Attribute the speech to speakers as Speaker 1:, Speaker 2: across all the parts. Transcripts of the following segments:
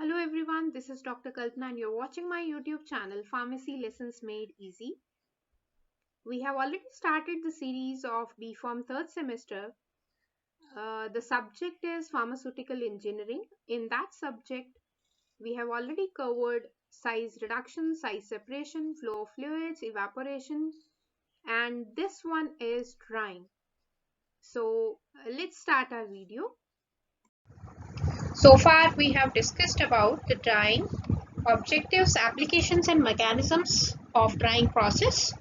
Speaker 1: Hello everyone, this is Dr. Kalpana and you're watching my YouTube channel Pharmacy Lessons Made Easy. We have already started the series of B.Pharm third semester. The subject is pharmaceutical engineering. In that subject, we have already covered size reduction, size separation, flow of fluids, evaporation, and this one is drying. So let's start our video. So far we have discussed about the drying, objectives, applications and mechanisms of drying process,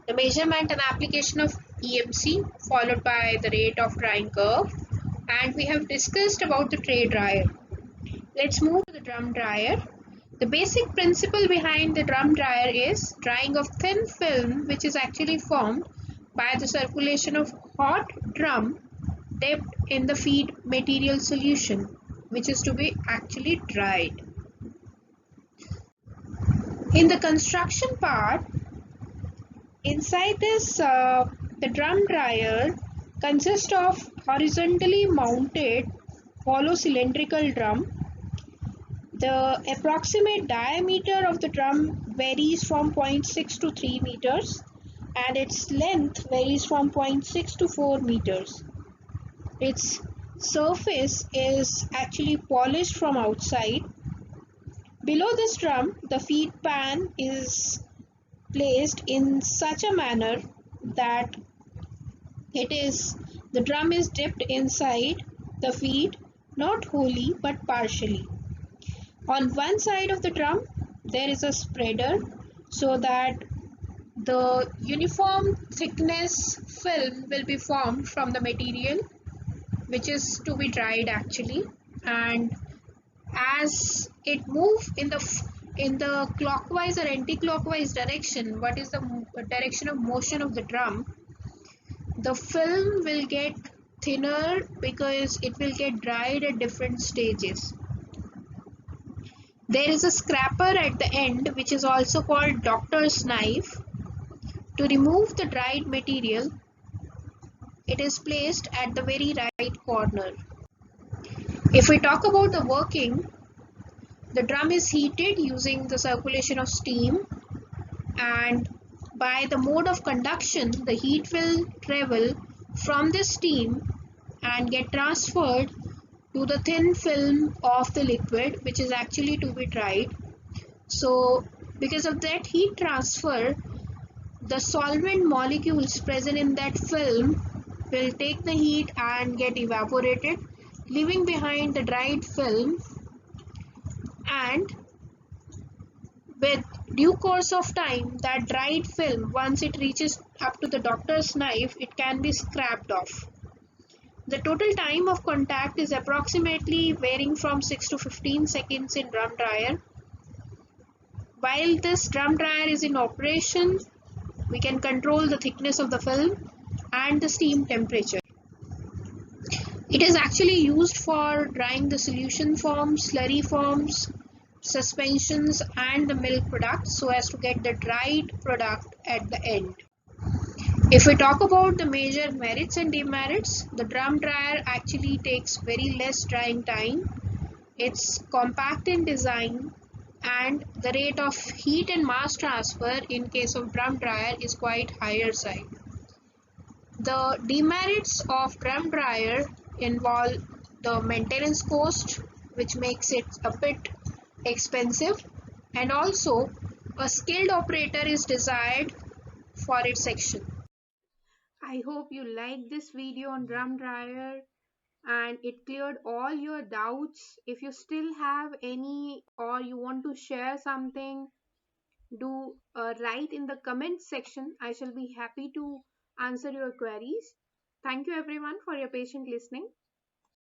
Speaker 1: the measurement and application of EMC followed by the rate of drying curve, and we have discussed about the tray dryer. Let's move to the drum dryer. The basic principle behind the drum dryer is drying of thin film which is actually formed by the circulation of hot drum dipped in the feed material solution which is to be actually dried. In the construction part, inside this the drum dryer consists of horizontally mounted hollow cylindrical drum. The approximate diameter of the drum varies from 0.6 to 3 meters and its length varies from 0.6 to 4 meters. Its surface is actually polished from outside. Below this drum, the feed pan is placed in such a manner that the drum is dipped inside the feed, not wholly but partially. On one side of the drum, there is a spreader so that the uniform thickness film will be formed from the material which is to be dried actually, and as it moves in the clockwise or anti-clockwise direction, what is the direction of motion of the drum, the film will get thinner because it will get dried at different stages. There is a scraper at the end which is also called doctor's knife. To remove the dried material, it is placed at the very right corner. If we talk about the working, the drum is heated using the circulation of steam, and by the mode of conduction, the heat will travel from the steam and get transferred to the thin film of the liquid which is actually to be dried. So because of that heat transfer, the solvent molecules present in that film will take the heat and get evaporated, leaving behind the dried film, and with due course of time, that dried film, once it reaches up to the doctor's knife, it can be scraped off. The total time of contact is approximately varying from 6 to 15 seconds in drum dryer. While this drum dryer is in operation, we can control the thickness of the film and the steam temperature. It is actually used for drying the solution forms, slurry forms, suspensions and the milk products so as to get the dried product at the end. If we talk about the major merits and demerits, the drum dryer actually takes very less drying time. It's compact in design and the rate of heat and mass transfer in case of drum dryer is quite higher side. The demerits of drum dryer involve the maintenance cost, which makes it a bit expensive, and also a skilled operator is desired for its action. I hope you liked this video on drum dryer and it cleared all your doubts. If you still have any or you want to share something, do write in the comment section. I shall be happy to answer your queries. Thank you everyone for your patient listening.